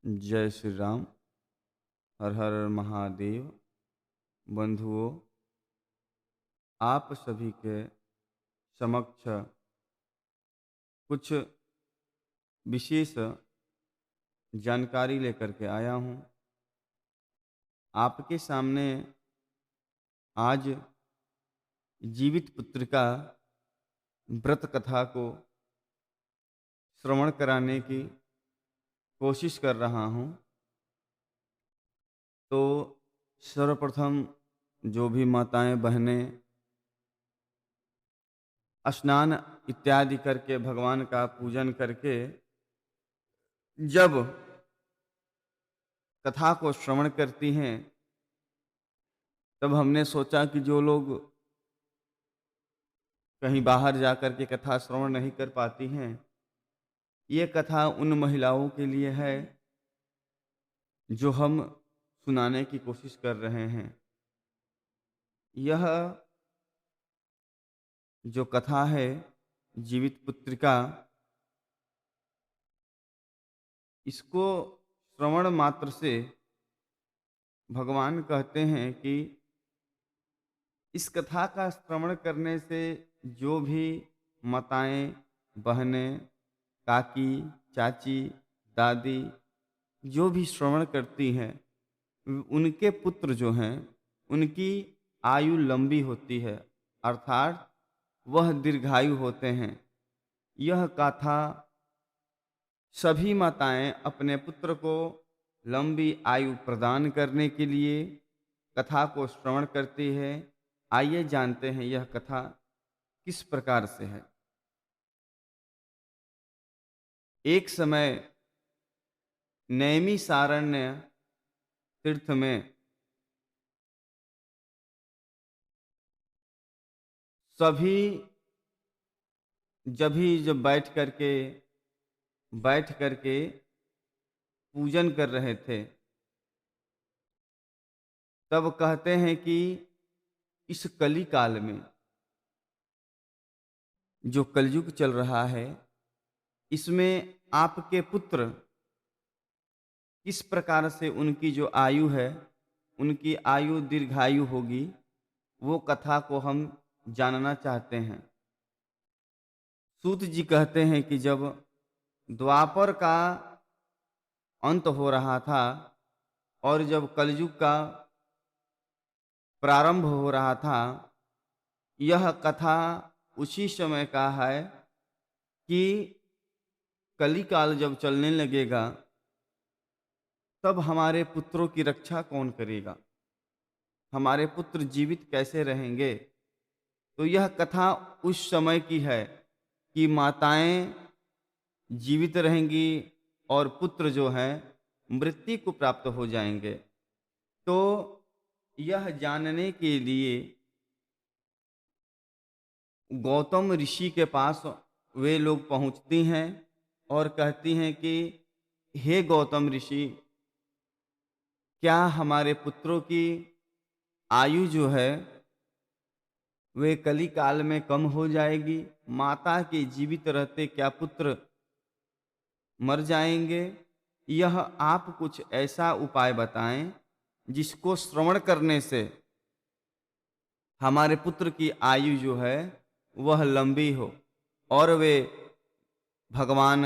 जय श्री राम। हर हर महादेव। बंधुओं, आप सभी के समक्ष कुछ विशेष जानकारी लेकर के आया हूँ। आपके सामने आज जीवित पुत्र का व्रत कथा को श्रवण कराने की कोशिश कर रहा हूँ। तो सर्वप्रथम जो भी माताएं बहनें स्नान इत्यादि करके भगवान का पूजन करके जब कथा को श्रवण करती हैं, तब हमने सोचा कि जो लोग कहीं बाहर जाकर के कथा श्रवण नहीं कर पाती हैं, ये कथा उन महिलाओं के लिए है जो हम सुनाने की कोशिश कर रहे हैं। यह जो कथा है जीवित पुत्र का, इसको श्रवण मात्र से भगवान कहते हैं कि इस कथा का श्रवण करने से जो भी माताएं बहनें काकी चाची दादी जो भी श्रवण करती हैं, उनके पुत्र जो हैं उनकी आयु लंबी होती है, अर्थात वह दीर्घायु होते हैं। यह कथा सभी माताएं अपने पुत्र को लंबी आयु प्रदान करने के लिए कथा को श्रवण करती है। आइए जानते हैं यह कथा किस प्रकार से है। एक समय नैमिषारण्य तीर्थ में सभी जब बैठ करके पूजन कर रहे थे, तब कहते हैं कि इस कली काल में जो कलयुग चल रहा है, इसमें आपके पुत्र किस प्रकार से उनकी जो आयु है, उनकी आयु दीर्घायु होगी, वो कथा को हम जानना चाहते हैं। सूत जी कहते हैं कि जब द्वापर का अंत हो रहा था और जब कलयुग का प्रारंभ हो रहा था, यह कथा उसी समय का है कि कलिकाल जब चलने लगेगा, तब हमारे पुत्रों की रक्षा कौन करेगा, हमारे पुत्र जीवित कैसे रहेंगे। तो यह कथा उस समय की है कि माताएं जीवित रहेंगी और पुत्र जो हैं मृत्यु को प्राप्त हो जाएंगे। तो यह जानने के लिए गौतम ऋषि के पास वे लोग पहुंचती हैं और कहती हैं कि हे गौतम ऋषि, क्या हमारे पुत्रों की आयु जो है वे कली काल में कम हो जाएगी, माता के जीवित रहते क्या पुत्र मर जाएंगे। यह आप कुछ ऐसा उपाय बताएं जिसको श्रवण करने से हमारे पुत्र की आयु जो है वह लंबी हो और वे भगवान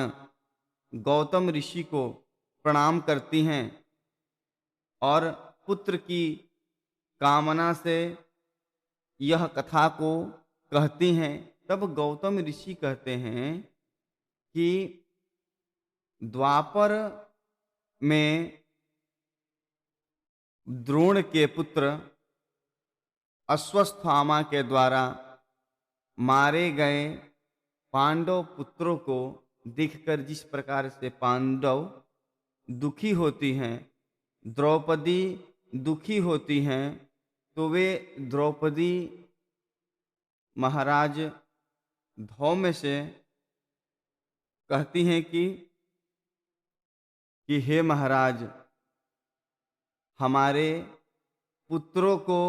गौतम ऋषि को प्रणाम करती हैं और पुत्र की कामना से यह कथा को कहती हैं। तब गौतम ऋषि कहते हैं कि द्वापर में द्रोण के पुत्र अश्वत्थामा के द्वारा मारे गए पांडव पुत्रों को देखकर जिस प्रकार से पांडव दुखी होती हैं, द्रौपदी दुखी होती हैं, तो वे द्रौपदी महाराज धौम्य से कहती हैं कि हे महाराज, हमारे पुत्रों को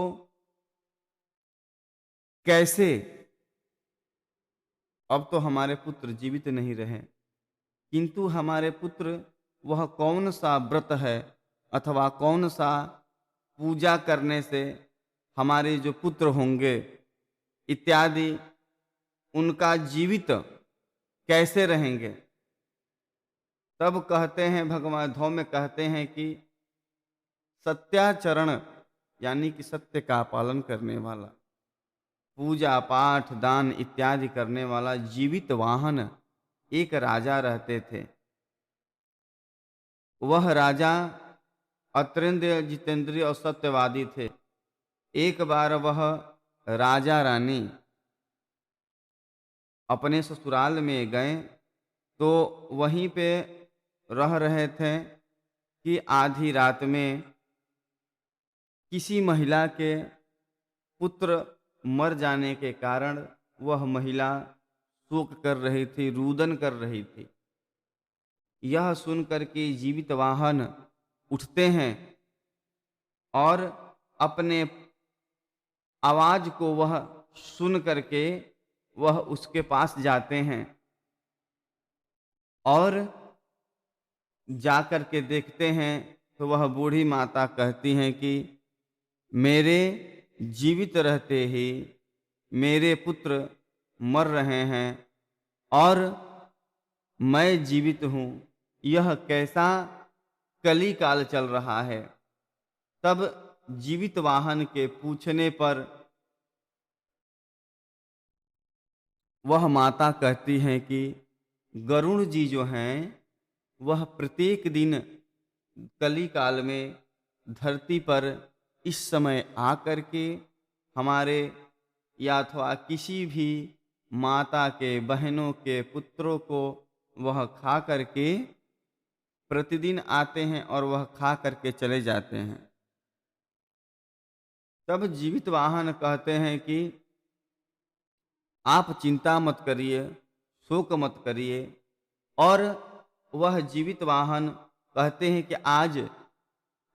कैसे, अब तो हमारे पुत्र जीवित नहीं रहे, किंतु हमारे पुत्र वह कौन सा व्रत है अथवा कौन सा पूजा करने से हमारे जो पुत्र होंगे इत्यादि उनका जीवित कैसे रहेंगे। तब कहते हैं भगवान धौ में कहते हैं कि सत्याचरण यानी कि सत्य का पालन करने वाला, पूजा पाठ दान इत्यादि करने वाला जीवित वाहन एक राजा रहते थे। वह राजा अत्यंत जितेंद्रिय और सत्यवादी थे। एक बार वह राजा रानी अपने ससुराल में गए तो वहीं पे रह रहे थे कि आधी रात में किसी महिला के पुत्र मर जाने के कारण वह महिला शोक कर रही थी, रुदन कर रही थी। यह सुनकर के जीवित वाहन उठते हैं और अपने आवाज को वह सुन करके वह उसके पास जाते हैं और जाकर के देखते हैं तो वह बूढ़ी माता कहती हैं कि मेरे जीवित रहते ही मेरे पुत्र मर रहे हैं और मैं जीवित हूँ, यह कैसा कली काल चल रहा है। तब जीवित वाहन के पूछने पर वह माता कहती हैं कि गरुण जी जो हैं वह प्रत्येक दिन कली काल में धरती पर इस समय आकर के हमारे या अथवा किसी भी माता के बहनों के पुत्रों को वह खा करके प्रतिदिन आते हैं और वह खा करके चले जाते हैं। तब जीवित वाहन कहते हैं कि आप चिंता मत करिए, शोक मत करिए। और वह जीवित वाहन कहते हैं कि आज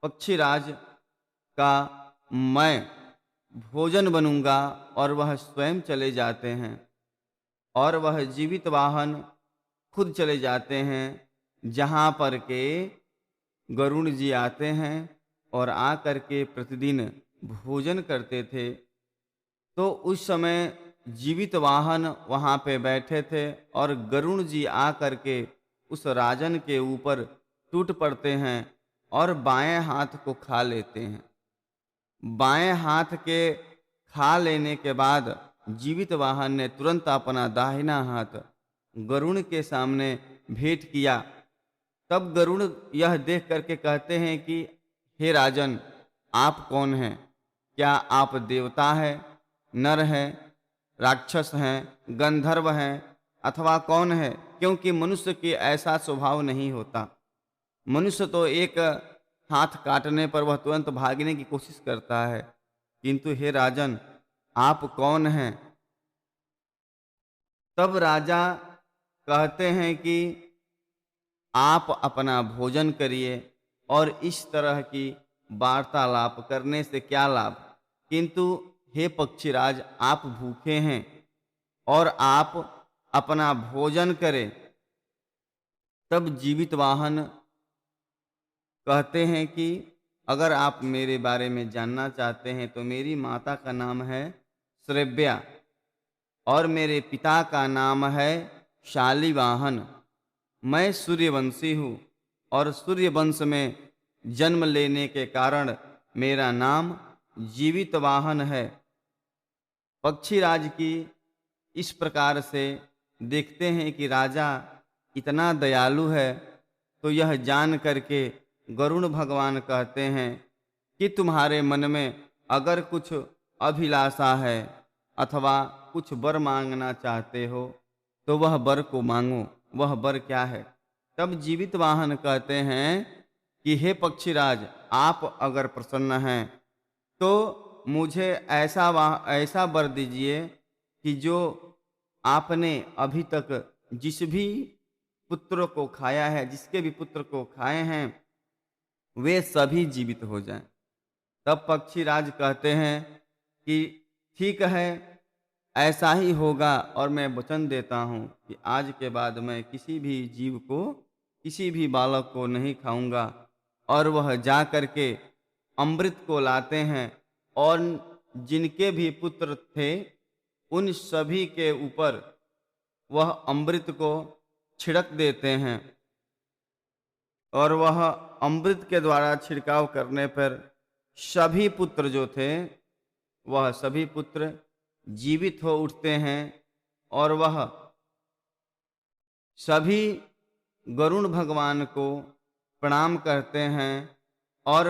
पक्षीराज का मैं भोजन बनूंगा और वह स्वयं चले जाते हैं और वह जीवित वाहन खुद चले जाते हैं जहाँ पर के गरुण जी आते हैं और आकर के प्रतिदिन भोजन करते थे। तो उस समय जीवित वाहन वहाँ पे बैठे थे और गरुण जी आकर के उस राजन के ऊपर टूट पड़ते हैं और बाएं हाथ को खा लेते हैं। बाएं हाथ के खा लेने के बाद जीवित वाहन ने तुरंत अपना दाहिना हाथ गरुण के सामने भेंट किया। तब गरुण यह देख करके कहते हैं कि हे राजन, आप कौन हैं? क्या आप देवता हैं, नर हैं, राक्षस हैं, गंधर्व हैं अथवा कौन है? क्योंकि मनुष्य की ऐसा स्वभाव नहीं होता। मनुष्य तो एक हाथ काटने पर वह तुरंत भागने की कोशिश करता है, किंतु हे राजन, आप कौन हैं? तब राजा कहते हैं कि आप अपना भोजन करिए और इस तरह की वार्तालाप करने से क्या लाभ, किंतु हे पक्षीराज, आप भूखे हैं और आप अपना भोजन करें। तब जीवित वाहन कहते हैं कि अगर आप मेरे बारे में जानना चाहते हैं तो मेरी माता का नाम है श्रेव्या और मेरे पिता का नाम है शालिवाहन। मैं सूर्यवंशी हूँ और सूर्यवंश में जन्म लेने के कारण मेरा नाम जीवित वाहन है। पक्षीराज की इस प्रकार से देखते हैं कि राजा इतना दयालु है, तो यह जान करके गरुण भगवान कहते हैं कि तुम्हारे मन में अगर कुछ अभिलाषा है अथवा कुछ वर मांगना चाहते हो तो वह वर को मांगो। वह वर क्या है? तब जीवित वाहन कहते हैं कि हे पक्षीराज, आप अगर प्रसन्न हैं तो मुझे ऐसा वर दीजिए कि जो आपने अभी तक जिस भी पुत्र को खाया है, जिसके भी पुत्र को खाए हैं, वे सभी जीवित हो जाएं। तब पक्षीराज कहते हैं कि ठीक है, ऐसा ही होगा और मैं वचन देता हूं कि आज के बाद मैं किसी भी जीव को किसी भी बालक को नहीं खाऊंगा। और वह जा करके अमृत को लाते हैं और जिनके भी पुत्र थे उन सभी के ऊपर वह अमृत को छिड़क देते हैं। और वह अमृत के द्वारा छिड़काव करने पर सभी पुत्र जो थे वह सभी पुत्र जीवित हो उठते हैं और वह सभी गरुण भगवान को प्रणाम करते हैं और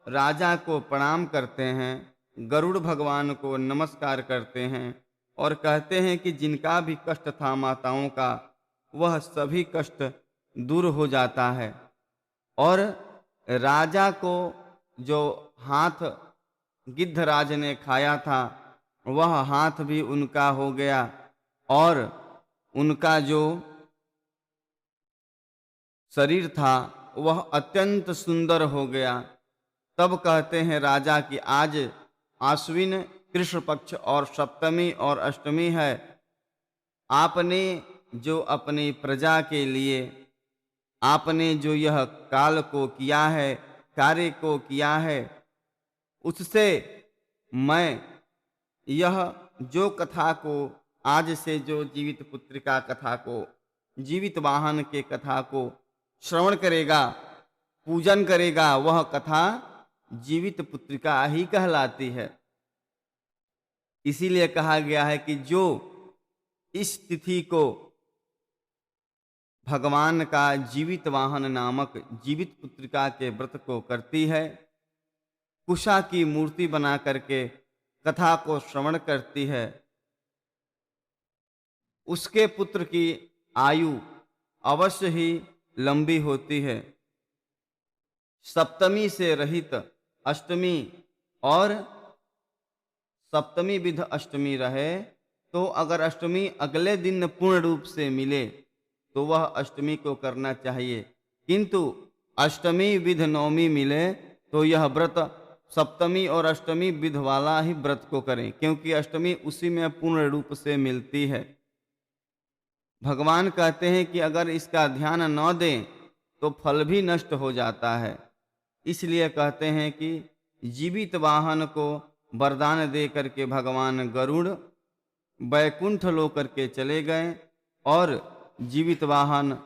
राजा को प्रणाम करते हैं, गरुड़ भगवान को नमस्कार करते हैं और कहते हैं कि जिनका भी कष्ट था माताओं का वह सभी कष्ट दूर हो जाता है। और राजा को जो हाथ गिद्धराज ने खाया था वह हाथ भी उनका हो गया और उनका जो शरीर था वह अत्यंत सुंदर हो गया। तब कहते हैं राजा कि आज आश्विन कृष्ण पक्ष और सप्तमी और अष्टमी है, आपने जो अपनी प्रजा के लिए आपने जो यह काल को किया है, कार्य को किया है, उससे मैं यह जो कथा को आज से जो जीवित पुत्रिका कथा को, जीवित वाहन के कथा को श्रवण करेगा, पूजन करेगा, वह कथा जीवित पुत्रिका ही कहलाती है। इसीलिए कहा गया है कि जो इस तिथि को भगवान का जीवित वाहन नामक जीवित पुत्रिका के व्रत को करती है, कुशा की मूर्ति बना करके कथा को श्रवण करती है, उसके पुत्र की आयु अवश्य ही लंबी होती है। सप्तमी से रहित अष्टमी और सप्तमी विध अष्टमी रहे तो अगर अष्टमी अगले दिन पूर्ण रूप से मिले तो वह अष्टमी को करना चाहिए, किंतु अष्टमी विध नवमी मिले तो यह व्रत सप्तमी और अष्टमी विध वाला ही व्रत को करें, क्योंकि अष्टमी उसी में पूर्ण रूप से मिलती है। भगवान कहते हैं कि अगर इसका ध्यान न दें तो फल भी नष्ट हो जाता है। इसलिए कहते हैं कि जीवित वाहन को वरदान दे करके भगवान गरुड़ बैकुंठ लोक करके चले गए और जीवित वाहन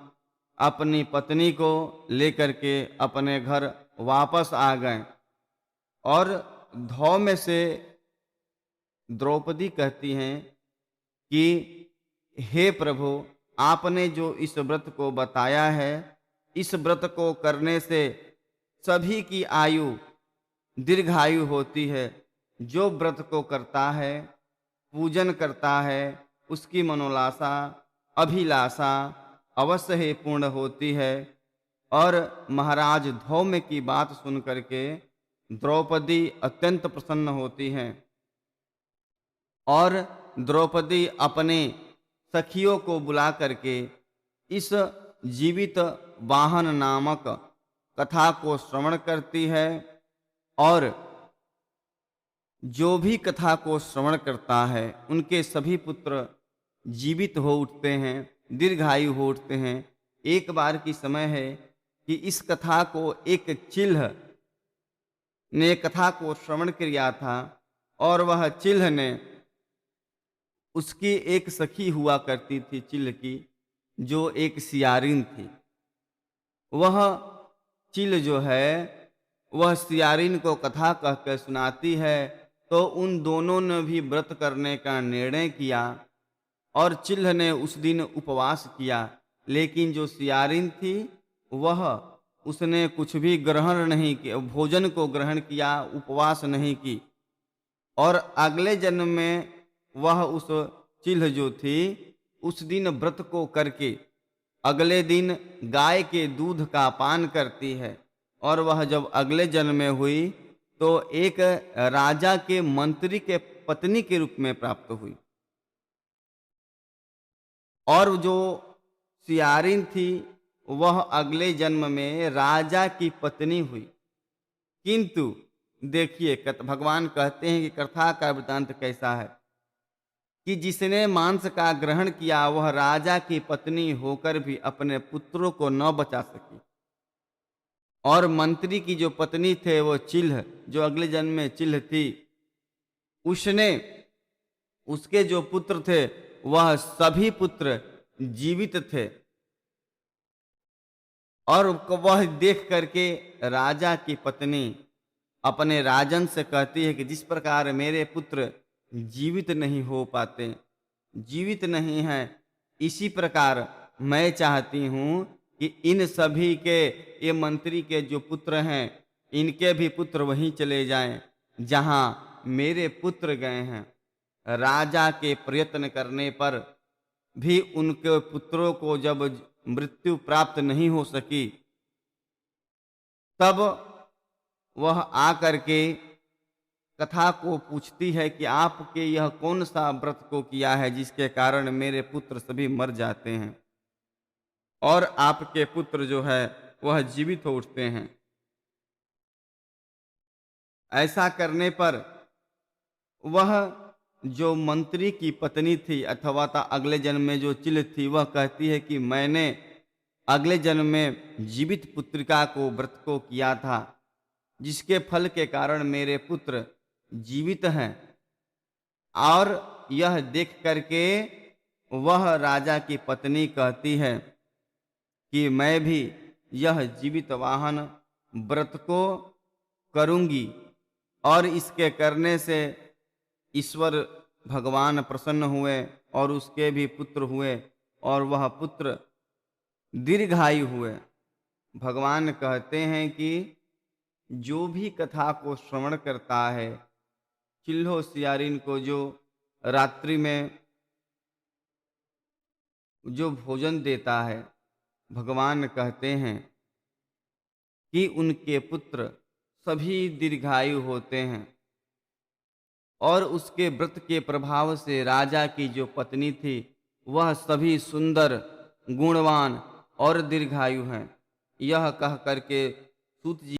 अपनी पत्नी को लेकर के अपने घर वापस आ गए। और धौम्य से द्रौपदी कहती हैं कि हे प्रभु, आपने जो इस व्रत को बताया है, इस व्रत को करने से सभी की आयु दीर्घायु होती है। जो व्रत को करता है, पूजन करता है, उसकी मनोलासा अभिलाषा अवश्य ही पूर्ण होती है। और महाराज धौम्य की बात सुन करके द्रौपदी अत्यंत प्रसन्न होती हैं और द्रौपदी अपने सखियों को बुला करके इस जीवित वाहन नामक कथा को श्रवण करती है और जो भी कथा को श्रवण करता है उनके सभी पुत्र जीवित हो उठते हैं, दीर्घायु हो उठते हैं। एक बार की समय है कि इस कथा को एक चिल्ह ने कथा को श्रवण किया था और वह चिल्ह ने उसकी एक सखी हुआ करती थी चिल्ह की, जो एक सियारिन थी। वह चिल्ह जो है वह सियारिन को कथा कहकर सुनाती है, तो उन दोनों ने भी व्रत करने का निर्णय किया और चिल्ह ने उस दिन उपवास किया। लेकिन जो सियारिन थी वह उसने कुछ भी ग्रहण नहीं किया, भोजन को ग्रहण किया, उपवास नहीं की। और अगले जन्म में वह उस चिल्ह जो थी उस दिन व्रत को करके अगले दिन गाय के दूध का पान करती है और वह जब अगले जन्म में हुई तो एक राजा के मंत्री के पत्नी के रूप में प्राप्त हुई। और जो सियारिन थी वह अगले जन्म में राजा की पत्नी हुई। किंतु देखिए भगवान कहते हैं कि कथा का वृतांत कैसा है कि जिसने मांस का ग्रहण किया वह राजा की पत्नी होकर भी अपने पुत्रों को न बचा सकी। और मंत्री की जो पत्नी थे वो चिल्ह, जो अगले जन्म में चिल्ह थी, उसने, उसके जो पुत्र थे वह सभी पुत्र जीवित थे। और वह देख करके राजा की पत्नी अपने राजन से कहती है कि जिस प्रकार मेरे पुत्र जीवित नहीं हो पाते, जीवित नहीं हैं, इसी प्रकार मैं चाहती हूँ कि इन सभी के, ये मंत्री के जो पुत्र हैं, इनके भी पुत्र वहीं चले जाएं जहाँ मेरे पुत्र गए हैं। राजा के प्रयत्न करने पर भी उनके पुत्रों को जब मृत्यु प्राप्त नहीं हो सकी, तब वह आकर के कथा को पूछती है कि आपके यह कौन सा व्रत को किया है जिसके कारण मेरे पुत्र सभी मर जाते हैं और आपके पुत्र जो है वह जीवित हो उठते हैं। ऐसा करने पर वह जो मंत्री की पत्नी थी अथवा अगले जन्म में जो चिल थी, वह कहती है कि मैंने अगले जन्म में जीवित पुत्रिका को व्रत को किया था, जिसके फल के कारण मेरे पुत्र जीवित हैं। और यह देख करके वह राजा की पत्नी कहती है कि मैं भी यह जीवित वाहन व्रत को करूंगी और इसके करने से ईश्वर भगवान प्रसन्न हुए और उसके भी पुत्र हुए और वह पुत्र दीर्घायु हुए। भगवान कहते हैं कि जो भी कथा को श्रवण करता है, चिल्हो सियारिन को जो रात्रि में जो भोजन देता है, भगवान कहते हैं कि उनके पुत्र सभी दीर्घायु होते हैं। और उसके व्रत के प्रभाव से राजा की जो पत्नी थी वह सभी सुंदर, गुणवान और दीर्घायु हैं। यह कह करके सूत जी